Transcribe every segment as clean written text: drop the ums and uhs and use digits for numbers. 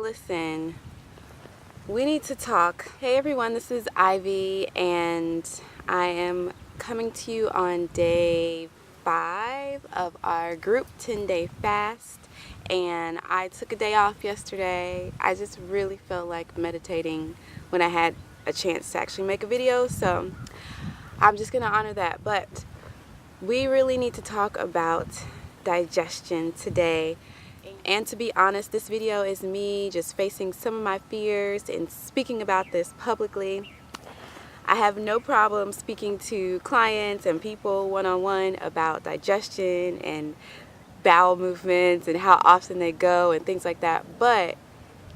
listen, we need to talk. Hey everyone, this is Ivy, and I am coming to you on day 5 of our group 10-day fast. And I took a day off yesterday. I just really felt like meditating when I had a chance to actually make a video, so I'm just gonna honor that. But we really need to talk about digestion today. And to be honest, this video is me just facing some of my fears and speaking about this publicly. I have no problem speaking to clients and people one-on-one about digestion and bowel movements and how often they go and things like that. But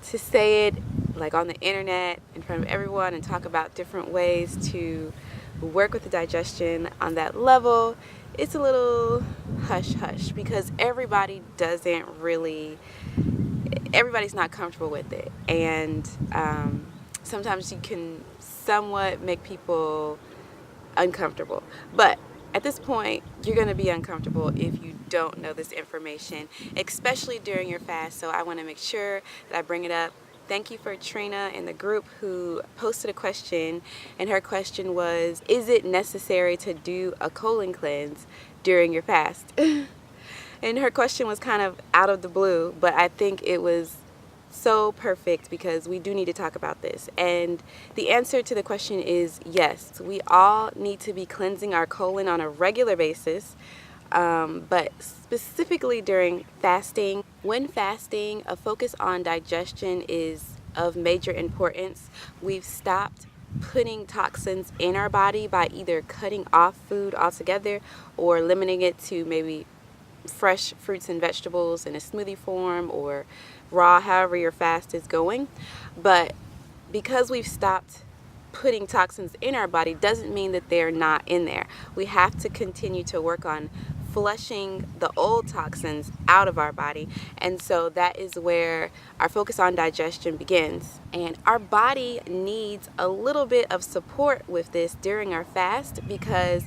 to say it like on the internet in front of everyone and talk about different ways to work with the digestion on that level, it's a little hush-hush because everybody's not comfortable with it, and sometimes you can somewhat make people uncomfortable. But at this point, you're going to be uncomfortable if you don't know this information, especially during your fast. So I want to make sure that I bring it up. Thank you for Trina in the group who posted a question, and her question was, is it necessary to do a colon cleanse during your fast? And her question was kind of out of the blue, but I think it was so perfect because we do need to talk about this. And the answer to the question is yes. We all need to be cleansing our colon on a regular basis, but specifically during fasting. When fasting, a focus on digestion is of major importance. We've stopped putting toxins in our body by either cutting off food altogether or limiting it to maybe fresh fruits and vegetables in a smoothie form or raw, however your fast is going. But because we've stopped putting toxins in our body doesn't mean that they're not in there. We have to continue to work on flushing the old toxins out of our body, and so that is where our focus on digestion begins. And our body needs a little bit of support with this during our fast, because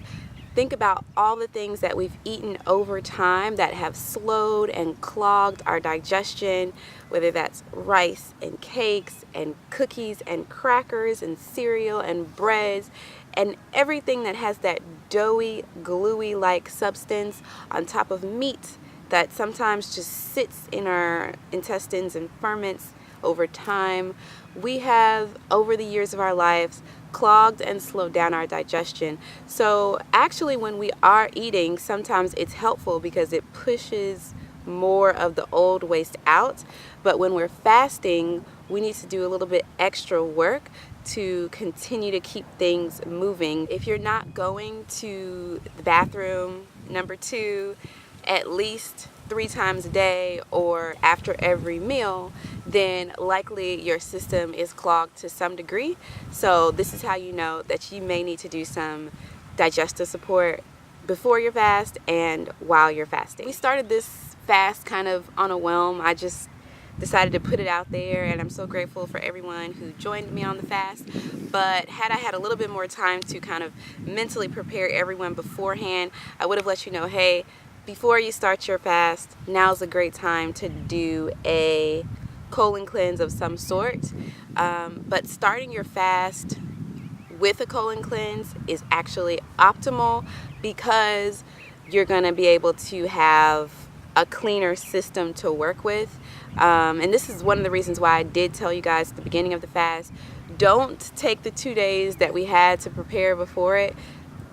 think about all the things that we've eaten over time that have slowed and clogged our digestion, whether that's rice and cakes and cookies and crackers and cereal and breads and everything that has that doughy, gluey-like substance on top of meat that sometimes just sits in our intestines and ferments over time. We have, over the years of our lives, clogged and slowed down our digestion. So actually when we are eating, sometimes it's helpful because it pushes more of the old waste out. But when we're fasting, we need to do a little bit extra work to continue to keep things moving. If you're not going to the bathroom, number 2, at least 3 times a day or after every meal, then likely your system is clogged to some degree. So this is how you know that you may need to do some digestive support before your fast and while you're fasting. We started this fast kind of on a whim. I just decided to put it out there, and I'm so grateful for everyone who joined me on the fast. But had I had a little bit more time to kind of mentally prepare everyone beforehand, I would have let you know, hey, before you start your fast, now's a great time to do a colon cleanse of some sort. But starting your fast with a colon cleanse is actually optimal because you're going to be able to have a cleaner system to work with. And this is one of the reasons why I did tell you guys at the beginning of the fast, don't take the 2 days that we had to prepare before it.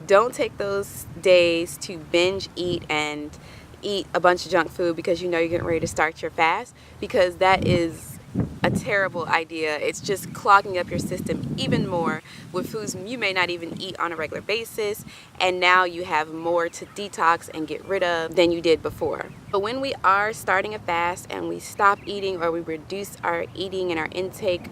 Don't take those days to binge eat and eat a bunch of junk food because you know you're getting ready to start your fast, because that is a terrible idea. It's just clogging up your system even more with foods you may not even eat on a regular basis, and now you have more to detox and get rid of than you did before. But when we are starting a fast and we stop eating or we reduce our eating and our intake,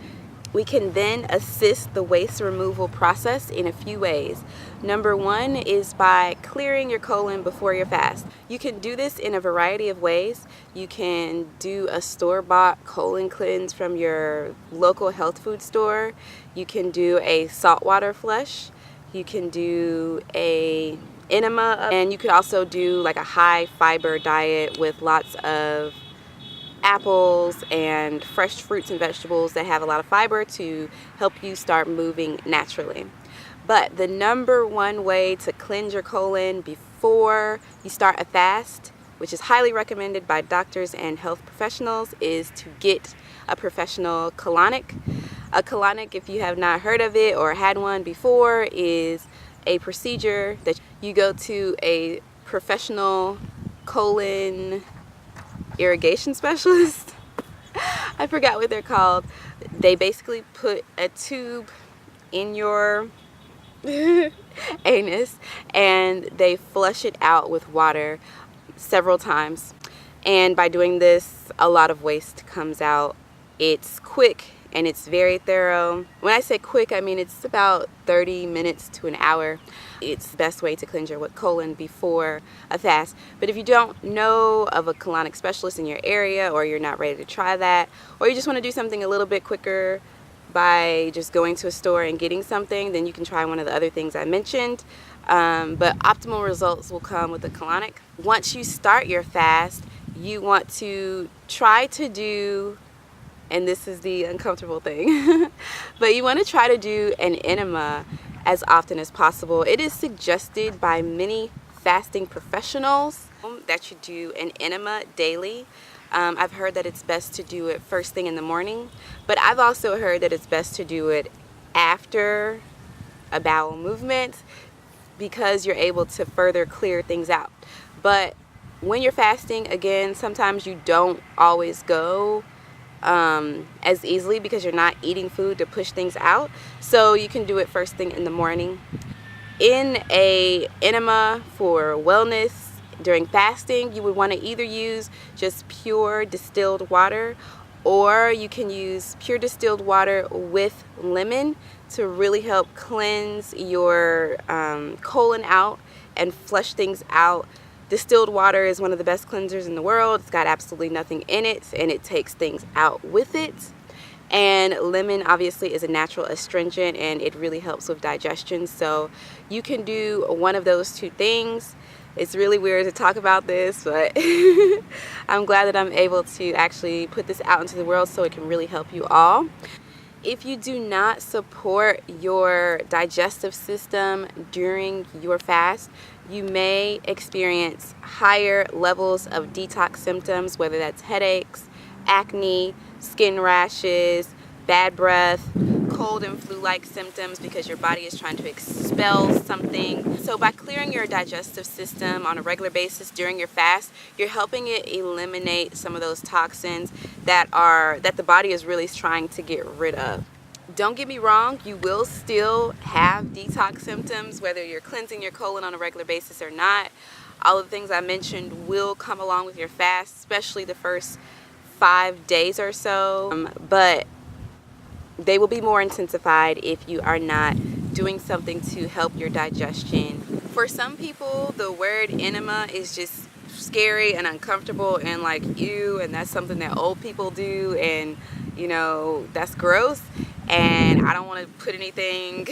we can then assist the waste removal process in a few ways. Number 1 is by clearing your colon before your fast. You can do this in a variety of ways. You can do a store-bought colon cleanse from your local health food store. You can do a saltwater flush. You can do a enema, and you could also do like a high fiber diet with lots of apples and fresh fruits and vegetables that have a lot of fiber to help you start moving naturally. But the number one way to cleanse your colon before you start a fast, which is highly recommended by doctors and health professionals, is to get a professional colonic. A colonic, if you have not heard of it or had one before, is a procedure that you go to a professional colon irrigation specialist. I forgot what they're called. They basically put a tube in your anus and they flush it out with water several times, and by doing this a lot of waste comes out. It's quick and it's very thorough. When I say quick, I mean it's about 30 minutes to an hour. It's the best way to cleanse your colon before a fast. But if you don't know of a colonic specialist in your area, or you're not ready to try that, or you just want to do something a little bit quicker by just going to a store and getting something, then you can try one of the other things I mentioned. But optimal results will come with the colonic. Once you start your fast, you want to try to do, and this is the uncomfortable thing, but you want to try to do an enema as often as possible. It is suggested by many fasting professionals that you do an enema daily. I've heard that it's best to do it first thing in the morning, but I've also heard that it's best to do it after a bowel movement because you're able to further clear things out. But when you're fasting, again, sometimes you don't always go as easily because you're not eating food to push things out. So you can do it first thing in the morning. In a enema for wellness during fasting, you would want to either use just pure distilled water, or you can use pure distilled water with lemon to really help cleanse your colon out and flush things out. Distilled water is one of the best cleansers in the world. It's got absolutely nothing in it, and it takes things out with it. And lemon obviously is a natural astringent, and it really helps with digestion. So you can do one of those two things. It's really weird to talk about this, but I'm glad that I'm able to actually put this out into the world so it can really help you all. If you do not support your digestive system during your fast, you may experience higher levels of detox symptoms, whether that's headaches, acne, skin rashes, bad breath, cold and flu-like symptoms because your body is trying to expel something. So by clearing your digestive system on a regular basis during your fast, you're helping it eliminate some of those toxins that the body is really trying to get rid of. Don't get me wrong, you will still have detox symptoms whether you're cleansing your colon on a regular basis or not. All of the things I mentioned will come along with your fast, especially the first 5 days or so, but they will be more intensified if you are not doing something to help your digestion. For some people, the word enema is just scary and uncomfortable and like ew, and that's something that old people do, and you know, that's gross, and I don't want to put anything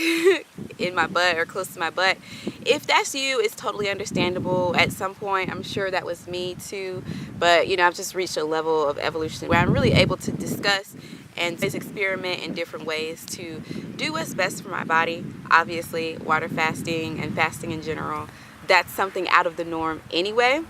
in my butt or close to my butt. If that's you, it's totally understandable. At some point, I'm sure that was me too, but you know, I've just reached a level of evolution where I'm really able to discuss and just experiment in different ways to do what's best for my body. Obviously, water fasting and fasting in general, that's something out of the norm anyway.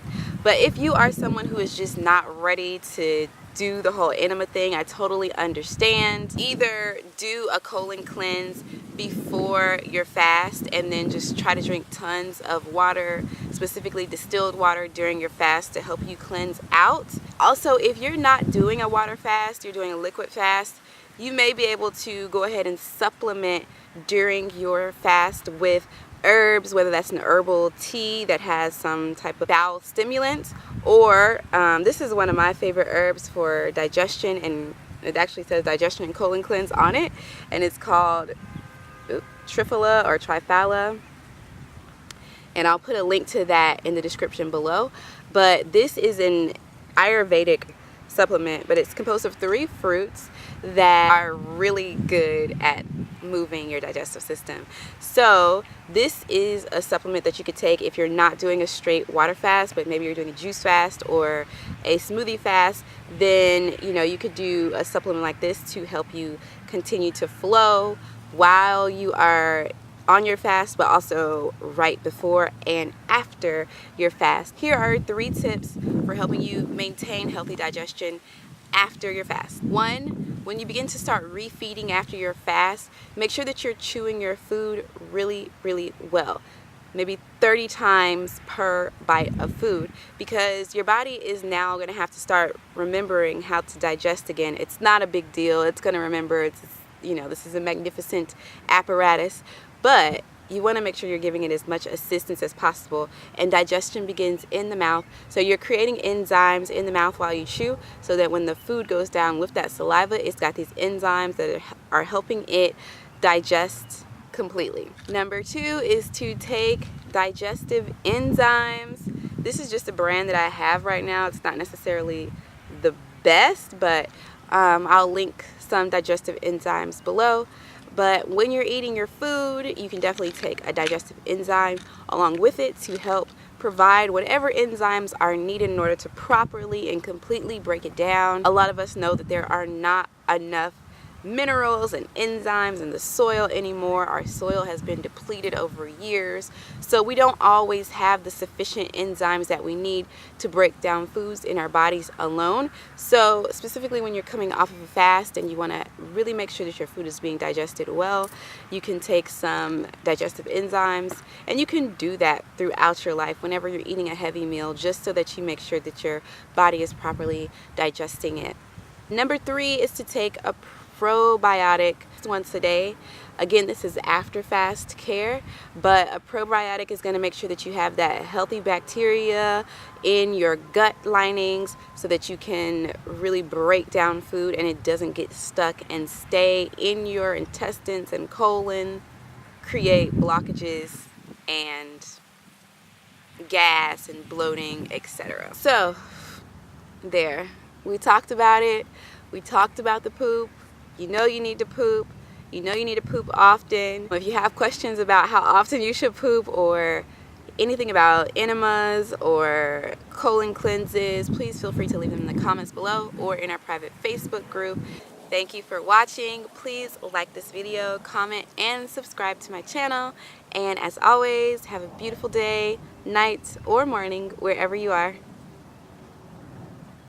But if you are someone who is just not ready to do the whole enema thing, I totally understand. Either do a colon cleanse before your fast and then just try to drink tons of water, specifically distilled water, during your fast to help you cleanse out. Also, if you're not doing a water fast, you're doing a liquid fast, you may be able to go ahead and supplement during your fast with herbs, whether that's an herbal tea that has some type of bowel stimulant, or this is one of my favorite herbs for digestion, and it actually says digestion and colon cleanse on it, and it's called Triphala or Triphala, and I'll put a link to that in the description below. But this is an Ayurvedic supplement, but it's composed of 3 fruits that are really good at moving your digestive system. So this is a supplement that you could take if you're not doing a straight water fast, but maybe you're doing a juice fast or a smoothie fast. Then you could do a supplement like this to help you continue to flow while you are on your fast, but also right before and after your fast. Here are 3 tips for helping you maintain healthy digestion after your fast. 1, when you begin to start refeeding after your fast, make sure that you're chewing your food really, really well. Maybe 30 times per bite of food, because your body is now going to have to start remembering how to digest again. It's not a big deal. It's going to remember. This is a magnificent apparatus, but you want to make sure you're giving it as much assistance as possible. And digestion begins in the mouth. So you're creating enzymes in the mouth while you chew, so that when the food goes down with that saliva, it's got these enzymes that are helping it digest completely. Number 2 is to take Digestive Enzymes. This is just a brand that I have right now. It's not necessarily the best, but I'll link some digestive enzymes below. But when you're eating your food, you can definitely take a digestive enzyme along with it to help provide whatever enzymes are needed in order to properly and completely break it down. A lot of us know that there are not enough minerals and enzymes in the soil anymore. Our soil has been depleted over years, so we don't always have the sufficient enzymes that we need to break down foods in our bodies alone. So specifically when you're coming off of a fast and you want to really make sure that your food is being digested well, you can take some digestive enzymes, and you can do that throughout your life whenever you're eating a heavy meal, just so that you make sure that your body is properly digesting it. Number 3 is to take a probiotic once a day. Again, this is after fast care, but a probiotic is going to make sure that you have that healthy bacteria in your gut linings, so that you can really break down food and it doesn't get stuck and stay in your intestines and colon, create blockages and gas and bloating, etc. So there, we talked about it. We talked about the poop. You need to poop. You need to poop often. If you have questions about how often you should poop, or anything about enemas or colon cleanses, please feel free to leave them in the comments below or in our private Facebook group. Thank you for watching. Please like this video, comment, and subscribe to my channel. And as always, have a beautiful day, night, or morning, wherever you are.